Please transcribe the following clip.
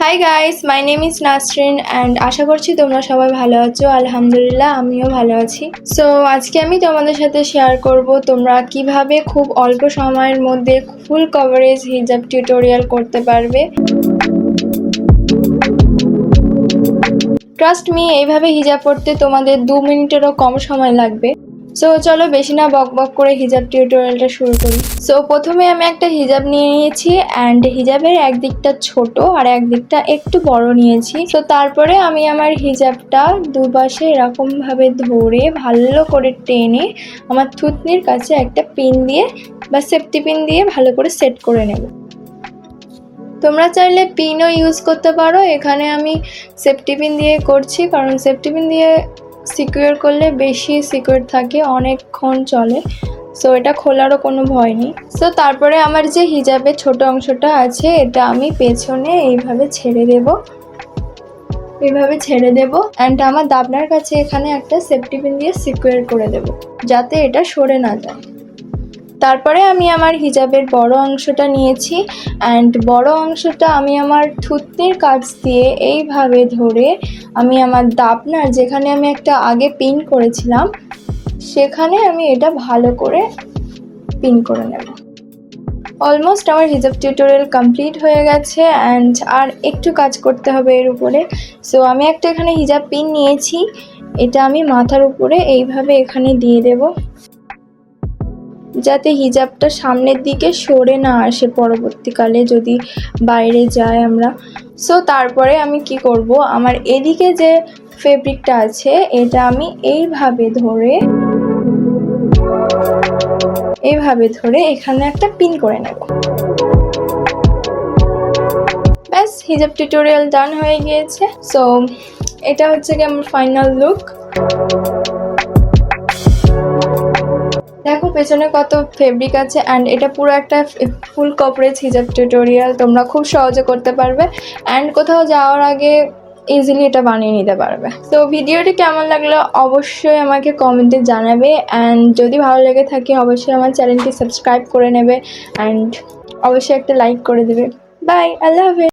High guys, my name is Nasrin and আশা করছি তোমরা সবাই ভালো আছো। আলহামদুলিল্লাহ আমিও ভালো আছি। সো আজকে আমি তোমাদের সাথে শেয়ার করব তোমরা কিভাবে খুব অল্প সময়ের মধ্যে ফুল কভারেজ হিজাব টিউটোরিয়াল করতে পারবে। ট্রাস্ট মি, এইভাবে হিজাব পড়তে তোমাদের 2 মিনিটেরও কম সময় লাগবে। সো চলো বেশি না বক বক করে হিজাব টিউটোরিয়ালটা শুরু করি। সো প্রথমে আমি একটা হিজাব নিয়ে নিয়েছি অ্যান্ড হিজাবের একদিকটা ছোট আর একদিকটা একটু বড় নিয়েছি। সো তারপরে আমি আমার হিজাবটা দুপাশে এরকমভাবে ধরে ভালো করে টেনে আমার থুতনির কাছে একটা পিন দিয়ে বা সেফটি পিন দিয়ে ভালো করে সেট করে নেব। তোমরা চাইলে পিনও ইউজ করতে পারো, এখানে আমি সেফটি পিন দিয়ে করছি কারণ সেফটি পিন দিয়ে সিকিউর করলে বেশি সিকিউর থাকে, অনেকক্ষণ চলে। সো এটা খোলারও কোনো ভয় নেই। সো তারপরে আমার যে হিজাবের ছোট অংশটা আছে এটা আমি পেছনে এইভাবে ছেড়ে দেব, অ্যান্ড আমার দাবনার কাছে এখানে একটা সেফটি পিন দিয়ে সিকিউর করে দেব যাতে এটা সরে না যায়। তারপরে আমি আমার হিজাবের বড় অংশটা নিয়েছি অ্যান্ড বড় অংশটা আমি আমার থুতনির কাছ দিয়ে এইভাবে ধরে আমি আমার দাবনার যেখানে আমি একটা আগে পিন করেছিলাম সেখানে আমি এটা ভালো করে পিন করে নেব। অলমোস্ট আমার হিজাব টিউটোরিয়াল কমপ্লিট হয়ে গেছে অ্যান্ড আর একটু কাজ করতে হবে এর উপরে। সো আমি একটা এখানে হিজাব পিন নিয়েছি, এটা আমি মাথার উপরে এইভাবে এখানে দিয়ে দেব যাতে হিজাবটা সামনের দিকে সরে না আসে পরবর্তীকালে যদি বাইরে যায় আমরা। সো তারপরে আমি কি করব, আমার এদিকে যে ফেব্রিকটা আছে এটা আমি এইভাবে ধরে এখানে একটা পিন করে নেব। ব্যাস, হিজাব টিউটোরিয়াল ডান হয়ে গিয়েছে। সো এটা হচ্ছে কি আমার ফাইনাল লুক। দেখো পেছনে কত ফেব্রিক আছে অ্যান্ড এটা পুরো একটা ফুল কভারেজ হিজাব টিউটোরিয়াল, তোমরা খুব সহজে করতে পারবে অ্যান্ড কোথাও যাওয়ার আগে ইজিলি এটা বানিয়ে নিতে পারবে। তো ভিডিওটি কেমন লাগলো অবশ্যই আমাকে কমেন্টে জানাবে অ্যান্ড যদি ভালো লেগে থাকে অবশ্যই আমার চ্যানেলটি সাবস্ক্রাইব করে নেবে অ্যান্ড অবশ্যই একটা লাইক করে দেবে। বাই, আল্লাহ হাফেজ।